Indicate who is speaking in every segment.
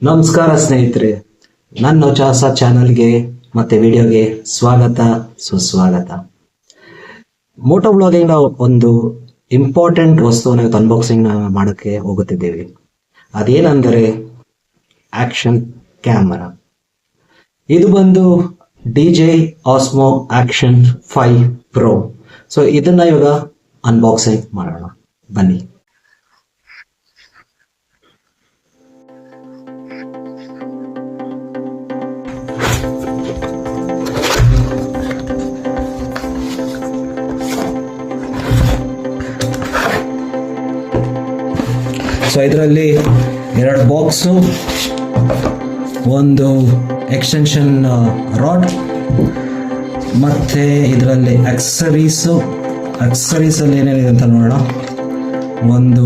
Speaker 1: ನಮಸ್ಕಾರ ಸ್ನೇಹಿತರೆ, ನನ್ನ ಹೊಸ ಚಾನಲ್ಗೆ ಮತ್ತೆ ವಿಡಿಯೋಗೆ ಸ್ವಾಗತ ಸುಸ್ವಾಗತ. ಮೋಟೋ ಬ್ಲಾಗಿಂಗ್ ನ ಒಂದು ಇಂಪಾರ್ಟೆಂಟ್ ವಸ್ತುವನ್ನು ಅನ್ಬಾಕ್ಸಿಂಗ್ ಮಾಡೋಕ್ಕೆ ಹೋಗುತ್ತಿದ್ದೇವೆ. ಅದೇನೆಂದರೆ ಆಕ್ಷನ್ ಕ್ಯಾಮರಾ. ಇದು ಬಂದು DJI Action 5 Pro. ಸೊ ಇದನ್ನ ಇವಾಗ ಅನ್ಬಾಕ್ಸಿಂಗ್ ಮಾಡೋಣ, ಬನ್ನಿ. ಸೊ ಇದರಲ್ಲಿ 2 ಬಾಕ್ಸು, ಒಂದು ಎಕ್ಸ್ಟೆನ್ಷನ್ ರಾಡ್, ಮತ್ತೆ ಇದರಲ್ಲಿ ಅಕ್ಸರೀಸಲ್ಲಿ ಏನೇನಿದೆ ಅಂತ ನೋಡೋಣ. ಒಂದು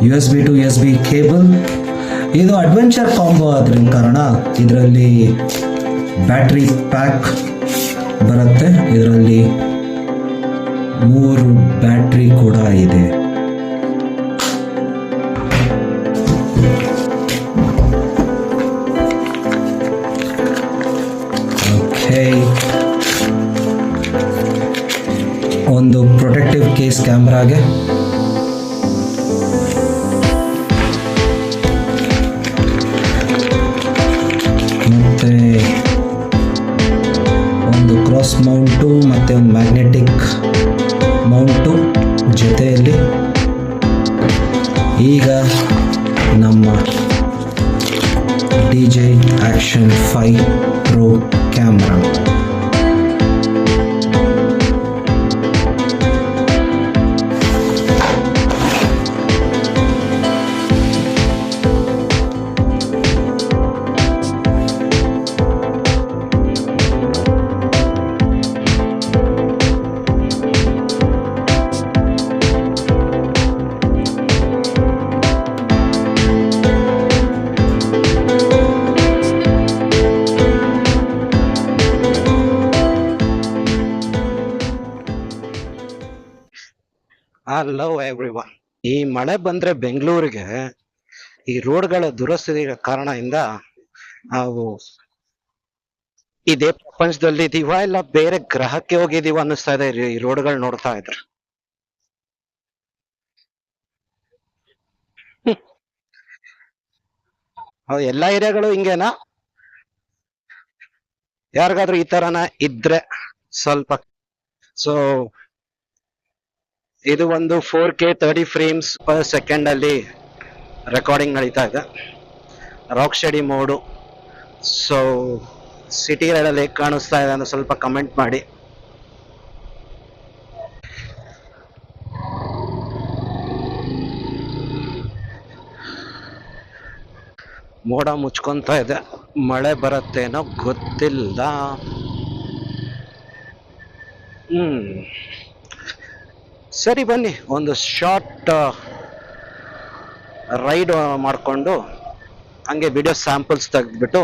Speaker 1: USB to USB ಕೇಬಲ್. ಇದು ಅಡ್ವೆಂಚರ್ ಕಾಂಬೋ ಆದ್ರಿಂದ ಕಾರಣ ಇದರಲ್ಲಿ ಬ್ಯಾಟ್ರಿ ಪ್ಯಾಕ್ ಬರುತ್ತೆ. ಇದರಲ್ಲಿ 3 ಬ್ಯಾಟ್ರಿ ಕೂಡ ಇದೆ. ಒಂದು ಪ್ರೊಟೆಕ್ಟಿವ್ ಕೇಸ್ ಕ್ಯಾಮ್ರಾಗೆ, ಮತ್ತೆ ಒಂದು ಕ್ರಾಸ್ ಮೌಂಟು ಮತ್ತೆ ಒಂದು ಮ್ಯಾಗ್ನೆಟಿಕ್ ಮೌಂಟು ಜೊತೆಯಲ್ಲಿ. ಈಗ ನಮ್ಮ DJI Action 5 Pro camera. Hello everyone. ಈ ಮಳೆ ಬಂದ್ರೆ ಬೆಂಗಳೂರಿಗೆ ಈ ರೋಡ್ಗಳ ದುರಸ್ತಿ ಕಾರಣದಿಂದ ನಾವು ಇದೇ ಪ್ರಪಂಚದಲ್ಲಿ ಇದೀವ ಇಲ್ಲ ಬೇರೆ ಗ್ರಹಕ್ಕೆ ಹೋಗಿದೀವ ಅನ್ನಿಸ್ತಾ ಇದೆ ಈ ರೋಡ್ಗಳು ನೋಡ್ತಾ ಇದ್ರೆ. ಎಲ್ಲಾ ಏರಿಯಾಗಳು ಹಿಂಗೇನಾ? ಯಾರಿಗಾದ್ರೂ ಈ ತರನ ಇದ್ರೆ ಸ್ವಲ್ಪ. ಸೊ ಇದು ಒಂದು 4K 30 ಫ್ರೇಮ್ಸ್ ಪರ್ ಸೆಕೆಂಡ್ ಅಲ್ಲಿ ರೆಕಾರ್ಡಿಂಗ್ ನಡೀತಾ ಇದೆ. Rock study mode. ಸೊ ಸಿಟಿಗಳಲ್ಲಿ ಹೇಗೆ ಕಾಣಿಸ್ತಾ ಇದೆ ಅಂತ ಸ್ವಲ್ಪ ಕಮೆಂಟ್ ಮಾಡಿ. ಮೋಡ ಮುಚ್ಕೊಂತ ಇದೆ, ಮಳೆ ಬರತ್ತೇನೋ ಗೊತ್ತಿಲ್ಲ. ಸರಿ, ಬನ್ನಿ ಒಂದು ಶಾರ್ಟ್ ರೈಡ್ ಮಾಡಿಕೊಂಡು ಹಂಗೆ ವಿಡಿಯೋ ಸ್ಯಾಂಪಲ್ಸ್ ತೆಗೆದ್ಬಿಟ್ಟು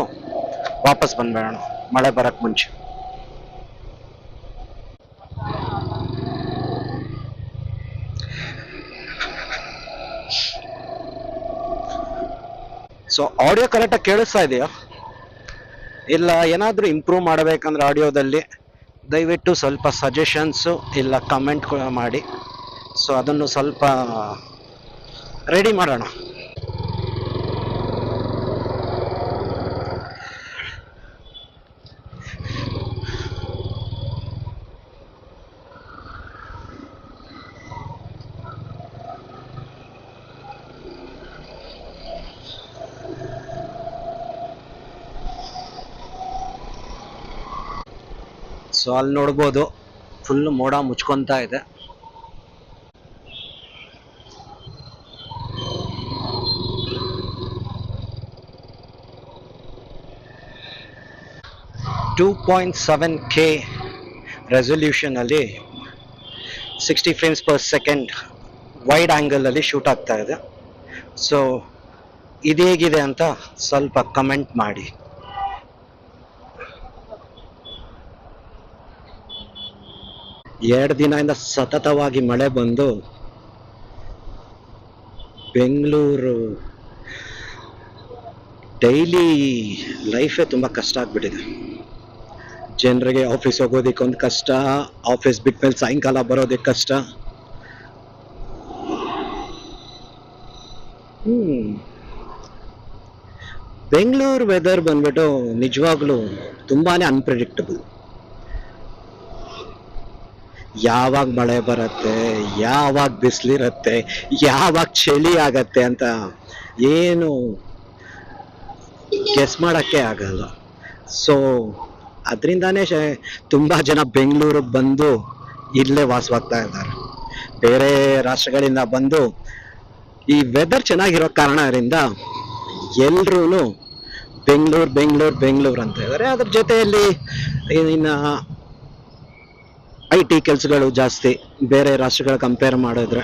Speaker 1: ವಾಪಸ್ ಬಂದ್ಬೇಡೋಣ ಮಳೆ ಬರಕ್ ಮುಂಚೆ. ಸೊ ಆಡಿಯೋ ಕರೆಕ್ಟಾಗಿ ಕೇಳಿಸ್ತಾ ಇದೆಯಾ? ಇಲ್ಲ ಏನಾದರೂ ಇಂಪ್ರೂವ್ ಮಾಡಬೇಕಂದ್ರೆ ಆಡಿಯೋದಲ್ಲಿ ದಯವಿಟ್ಟು ಸ್ವಲ್ಪ ಸಜೆಷನ್ಸು ಇಲ್ಲ ಕಮೆಂಟ್ ಮಾಡಿ. ಸೊ ಅದನ್ನು ಸ್ವಲ್ಪ ರೆಡಿ ಮಾಡೋಣ. ಸೊ ಅಲ್ಲಿ ನೋಡ್ಬೋದು ಫುಲ್ ಮೋಡ ಮುಚ್ಕೊಂತ ಇದೆ. .7K ರೆಸೊಲ್ಯೂಷನ್ ಅಲ್ಲಿ 60 frames per second wide angle ಅಲ್ಲಿ ಶೂಟ್ ಆಗ್ತಾ ಇದೆ. ಸೊ ಇದು ಹೇಗಿದೆ ಅಂತ ಸ್ವಲ್ಪ ಕಮೆಂಟ್ ಮಾಡಿ. 2 ದಿನದಿಂದ ಸತತವಾಗಿ ಮಳೆ ಬಂದು ಬೆಂಗಳೂರು ಡೈಲಿ ಲೈಫೇ ತುಂಬ ಕಷ್ಟ ಆಗ್ಬಿಟ್ಟಿದೆ. ಜನರಿಗೆ ಆಫೀಸ್ ಹೋಗೋದಕ್ಕೆ ಒಂದು ಕಷ್ಟ, ಆಫೀಸ್ ಬಿಟ್ಮೇಲೆ ಸಾಯಂಕಾಲ ಬರೋದಕ್ಕೆ ಕಷ್ಟ. ಬೆಂಗಳೂರು ವೆದರ್ ಬಂದ್ಬಿಟ್ಟು ನಿಜವಾಗ್ಲೂ ತುಂಬಾನೇ ಅನ್ಪ್ರೆಡಿಕ್ಟಬಲ್. ಯಾವಾಗ ಮಳೆ ಬರುತ್ತೆ, ಯಾವಾಗ ಬಿಸಿಲಿರುತ್ತೆ, ಯಾವಾಗ ಚಳಿ ಆಗತ್ತೆ ಅಂತ ಏನು ಗೆಸ್ ಮಾಡಕ್ಕೆ ಆಗಲ್ಲ. ಸೊ ಅದರಿಂದಾನೇ ತುಂಬಾ ಜನ ಬೆಂಗಳೂರಿಗೆ ಬಂದು ಇಲ್ಲೇ ವಾಸವಾಗ್ತಾ ಇದ್ದಾರೆ. ಬೇರೆ ರಾಷ್ಟ್ರಗಳಿಂದ ಬಂದು ಈ ವೆದರ್ ಚೆನ್ನಾಗಿರೋ ಕಾರಣದಿಂದ ಎಲ್ರೂ ಬೆಂಗಳೂರು ಬೆಂಗಳೂರು ಬೆಂಗಳೂರು ಅಂತ ಇದ್ದಾರೆ. ಅದ್ರ ಜೊತೆಯಲ್ಲಿ ಇನ್ನು IT ಕೆಲಸಗಳು ಜಾಸ್ತಿ, ಬೇರೆ ರಾಷ್ಟ್ರಗಳ ಕಂಪೇರ್ ಮಾಡಿದ್ರೆ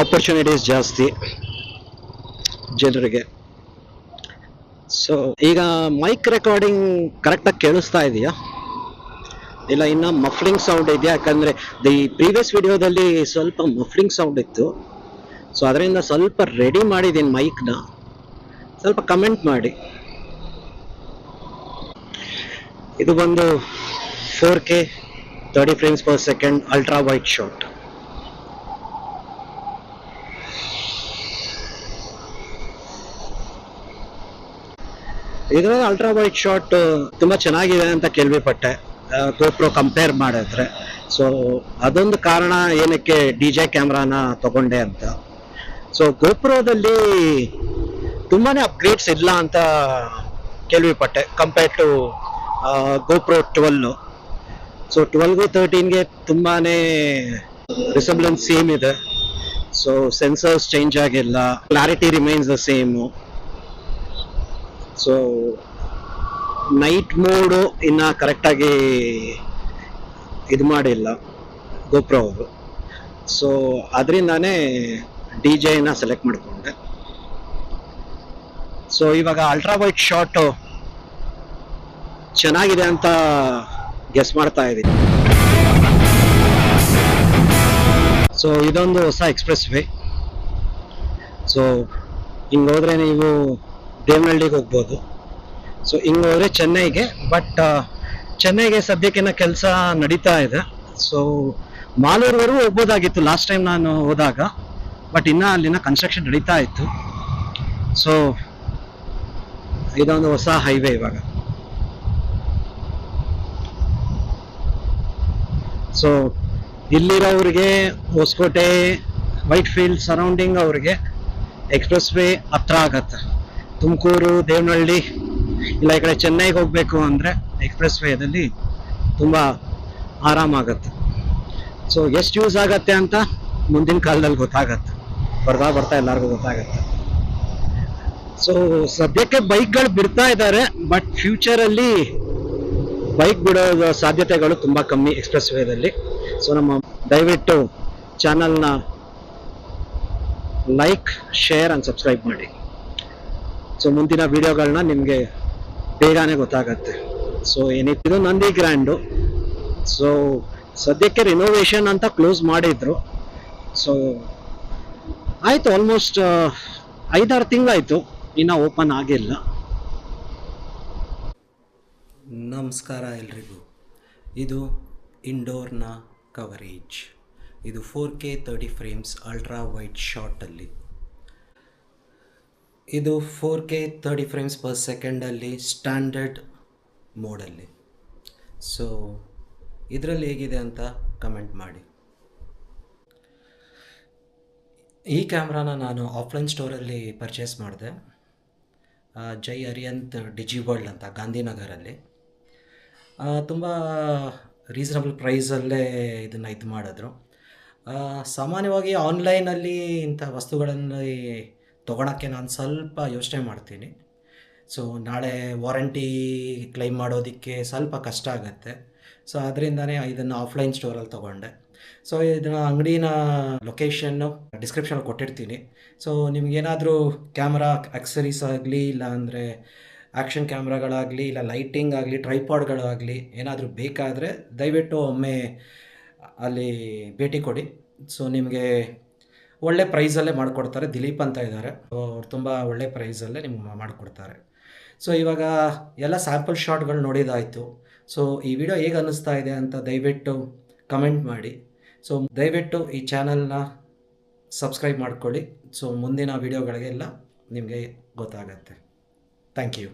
Speaker 1: ಆಪರ್ಚುನಿಟೀಸ್ ಜಾಸ್ತಿ ಜನರಿಗೆ. ಸೊ ಈಗ ಮೈಕ್ ರೆಕಾರ್ಡಿಂಗ್ ಕರೆಕ್ಟಾಗಿ ಕೇಳಿಸ್ತಾ ಇದೆಯಾ ಇಲ್ಲ ಇನ್ನು ಮಫ್ಲಿಂಗ್ ಸೌಂಡ್ ಇದೆಯಾ? ಯಾಕಂದರೆ ಈ ಪ್ರೀವಿಯಸ್ ವಿಡಿಯೋದಲ್ಲಿ ಸ್ವಲ್ಪ ಮಫ್ಲಿಂಗ್ ಸೌಂಡ್ ಇತ್ತು. ಸೊ ಅದರಿಂದ ಸ್ವಲ್ಪ ರೆಡಿ ಮಾಡಿದ್ದೀನಿ ಮೈಕ್ನ, ಸ್ವಲ್ಪ ಕಮೆಂಟ್ ಮಾಡಿ. ಇದು ಬಂದು 4K 30 frames per second ultra wide shot. ಇದರಲ್ಲಿ ಅಲ್ಟ್ರಾ ವೈಡ್ ಶಾಟ್ ತುಂಬ ಚೆನ್ನಾಗಿದೆ ಅಂತ ಕೇಳ್ಪಟ್ಟೆ GoPro ಕಂಪೇರ್ ಮಾಡಿದ್ರೆ. ಸೊ ಅದೊಂದು ಕಾರಣ ಏನಕ್ಕೆ DJI ಕ್ಯಾಮ್ರಾನ ತಗೊಂಡೆ ಅಂತ. ಸೊ GoProದಲ್ಲಿ ತುಂಬಾನೇ ಅಪ್ಗ್ರೇಡ್ಸ್ ಇಲ್ಲ ಅಂತ ಕೇಳ್ಪಟ್ಟೆ ಕಂಪೇರ್ ಟು GoPro 12. ಸೊ 12ಗೂ 13ಗೆ ತುಂಬಾನೇ ರಿಸೆಂಬ್ಲೆನ್ಸ್ ಸೇಮ್ ಇದೆ. ಸೊ ಸೆನ್ಸರ್ಸ್ ಚೇಂಜ್ ಆಗಿಲ್ಲ, clarity remains the same. So night mode ಇನ್ನು ಕರೆಕ್ಟಾಗಿ ಇದು ಮಾಡಿಲ್ಲ GoPro ಅವರು. ಸೊ ಅದರಿಂದಾನೇ DJIನ ಸೆಲೆಕ್ಟ್ ಮಾಡಿಕೊಂಡೆ. ಸೊ ಇವಾಗ ಅಲ್ಟ್ರಾ ವೈಡ್ ಶಾಟ್ ಚೆನ್ನಾಗಿದೆ ಅಂತ ಗೆಸ್ ಮಾಡ್ತಾ ಇದ್ದೀನಿ. ಸೊ ಇದೊಂದು ಹೊಸ ಎಕ್ಸ್ಪ್ರೆಸ್ ವೇ. ಸೊ ಹಿಂಗೆ ಹೋದ್ರೆ ನೀವು ದೇವನಹಳ್ಳಿಗೆ ಹೋಗ್ಬೋದು. ಸೊ ಹಿಂಗೆ ಹೋದ್ರೆ ಚೆನ್ನೈಗೆ, ಬಟ್ ಚೆನ್ನೈಗೆ ಸದ್ಯಕ್ಕಿನ್ನ ಕೆಲಸ ನಡೀತಾ ಇದೆ. ಸೊ ಮಾಲೂರ್ವರೆಗೂ ಹೋಗ್ಬೋದಾಗಿತ್ತು ಲಾಸ್ಟ್ ಟೈಮ್ ನಾನು ಹೋದಾಗ, ಬಟ್ ಇನ್ನೂ ಅಲ್ಲಿನ ಕನ್ಸ್ಟ್ರಕ್ಷನ್ ನಡೀತಾ ಇತ್ತು. ಸೊ ಇದೊಂದು ಹೊಸ ಹೈವೇ ಇವಾಗ. ಸೊ ಇಲ್ಲಿರೋರಿಗೆ ಹೊಸಕೋಟೆ, ವೈಟ್ ಫೀಲ್ಡ್ ಸರೌಂಡಿಂಗ್ ಅವ್ರಿಗೆ ಎಕ್ಸ್ಪ್ರೆಸ್ ವೇ ಹತ್ರ ಆಗತ್ತೆ. ತುಮಕೂರು, ದೇವನಹಳ್ಳಿ ಇಲ್ಲ ಈ ಕಡೆ ಚೆನ್ನೈಗೆ ಹೋಗಬೇಕು ಅಂದರೆ ಎಕ್ಸ್ಪ್ರೆಸ್ ವೇದಲ್ಲಿ ತುಂಬ ಆರಾಮಾಗತ್ತೆ. ಸೊ ಎಷ್ಟು ಯೂಸ್ ಆಗತ್ತೆ ಅಂತ ಮುಂದಿನ ಕಾಲದಲ್ಲಿ ಗೊತ್ತಾಗತ್ತೆ, ಬರ್ತಾ ಬರ್ತಾ ಎಲ್ಲರಿಗೂ ಗೊತ್ತಾಗತ್ತೆ. ಸೊ ಸದ್ಯಕ್ಕೆ ಬೈಕ್ಗಳು ಬಿಡ್ತಾ ಇದ್ದಾರೆ, ಬಟ್ ಫ್ಯೂಚರಲ್ಲಿ ಬೈಕ್ ಬಿಡೋ ಸಾಧ್ಯತೆಗಳು ತುಂಬ ಕಮ್ಮಿ ಎಕ್ಸ್ಪ್ರೆಸ್ ವೇದಲ್ಲಿ. ಸೊ ನಮ್ಮ ದಯವಿಟ್ಟು ಚಾನಲ್ನ ಲೈಕ್, ಶೇರ್ ಆ್ಯಂಡ್ ಸಬ್ಸ್ಕ್ರೈಬ್ ಮಾಡಿ. ಸೊ ಮುಂದಿನ ವಿಡಿಯೋಗಳನ್ನ ನಿಮಗೆ ಬೇಗನೆ ಗೊತ್ತಾಗತ್ತೆ. ಸೊ ಇದು ನಂದಿ ಗ್ರ್ಯಾಂಡು. ಸೊ ಸದ್ಯಕ್ಕೆ ರಿನೋವೇಷನ್ ಅಂತ ಕ್ಲೋಸ್ ಮಾಡಿದ್ರು. ಸೊ ಆಯಿತು, ಆಲ್ಮೋಸ್ಟ್ 5-6 ತಿಂಗಳಾಯಿತು, ಇನ್ನೂ ಓಪನ್ ಆಗಿಲ್ಲ.
Speaker 2: ನಮಸ್ಕಾರ ಎಲ್ರಿಗೂ. ಇದು ಇಂಡೋರ್ನ ಕವರೇಜ್. ಇದು 4K 30 frames ಅಲ್ಟ್ರಾ ವೈಡ್ ಶಾಟಲ್ಲಿ. ಇದು 4K 30 frames per secondಲ್ಲಿ ಸ್ಟ್ಯಾಂಡರ್ಡ್ ಮೋಡಲ್ಲಿ. ಸೊ ಇದರಲ್ಲಿ ಹೇಗಿದೆ ಅಂತ ಕಮೆಂಟ್ ಮಾಡಿ. ಈ ಕ್ಯಾಮ್ರಾನ ನಾನು ಆಫ್ಲೈನ್ ಸ್ಟೋರಲ್ಲಿ ಪರ್ಚೇಸ್ ಮಾಡಿದೆ, ಜೈ ಅರಿಹಂತ್ ಡಿಜಿ ವರ್ಲ್ಡ್ ಅಂತ ಗಾಂಧಿನಗರಲ್ಲಿ. ತುಂಬ ರೀಸನಬಲ್ ಪ್ರೈಸಲ್ಲೇ ಇದನ್ನು ಇದು ಮಾಡಿದ್ರು. ಸಾಮಾನ್ಯವಾಗಿ ಆನ್ಲೈನಲ್ಲಿ ಇಂಥ ವಸ್ತುಗಳಲ್ಲಿ ತೊಗೊಳಕ್ಕೆ ನಾನು ಸ್ವಲ್ಪ ಯೋಚನೆ ಮಾಡ್ತೀನಿ. ಸೊ ನಾಳೆ ವಾರಂಟಿ ಕ್ಲೈಮ್ ಮಾಡೋದಕ್ಕೆ ಸ್ವಲ್ಪ ಕಷ್ಟ ಆಗುತ್ತೆ. ಸೊ ಅದರಿಂದನೇ ಇದನ್ನು ಆಫ್ಲೈನ್ ಸ್ಟೋರಲ್ಲಿ ತೊಗೊಂಡೆ. ಸೊ ಇದನ್ನು ಅಂಗಡಿನ ಲೊಕೇಶನ್ನು ಡಿಸ್ಕ್ರಿಪ್ಷನಲ್ಲಿ ಕೊಟ್ಟಿರ್ತೀನಿ. ಸೊ ನಿಮಗೇನಾದರೂ ಕ್ಯಾಮ್ರಾ ಆಕ್ಸರೀಸ್ ಆಗಲಿ, ಇಲ್ಲ ಅಂದರೆ ಆ್ಯಕ್ಷನ್ ಕ್ಯಾಮ್ರಾಗಳಾಗಲಿ, ಇಲ್ಲ ಲೈಟಿಂಗ್ ಆಗಲಿ, ಟ್ರೈಪಾಡ್ಗಳಾಗಲಿ ಏನಾದರೂ ಬೇಕಾದರೆ ದಯವಿಟ್ಟು ಒಮ್ಮೆ ಅಲ್ಲಿ ಭೇಟಿ ಕೊಡಿ. ಸೊ ನಿಮಗೆ ಒಳ್ಳೆ ಪ್ರೈಸಲ್ಲೇ ಮಾಡಿಕೊಡ್ತಾರೆ. ದಿಲೀಪ್ ಅಂತ ಇದ್ದಾರೆ, ಅವ್ರು ತುಂಬ ಒಳ್ಳೆ ಪ್ರೈಸಲ್ಲೇ ನಿಮ್ಗೆ ಮಾಡಿಕೊಡ್ತಾರೆ. ಸೊ ಇವಾಗ ಎಲ್ಲ ಸ್ಯಾಂಪಲ್ ಶಾಟ್ಗಳು ನೋಡಿದಾಯಿತು. ಸೊ ಈ ವಿಡಿಯೋ ಹೇಗೆ ಅನ್ನಿಸ್ತಾ ಇದೆ ಅಂತ ದಯವಿಟ್ಟು ಕಮೆಂಟ್ ಮಾಡಿ. ಸೊ ದಯವಿಟ್ಟು ಈ ಚಾನಲ್ನ ಸಬ್ಸ್ಕ್ರೈಬ್ ಮಾಡ್ಕೊಳ್ಳಿ. ಸೊ ಮುಂದಿನ ವೀಡಿಯೋಗಳಿಗೆಲ್ಲ ನಿಮಗೆ ಗೊತ್ತಾಗತ್ತೆ. Thank you.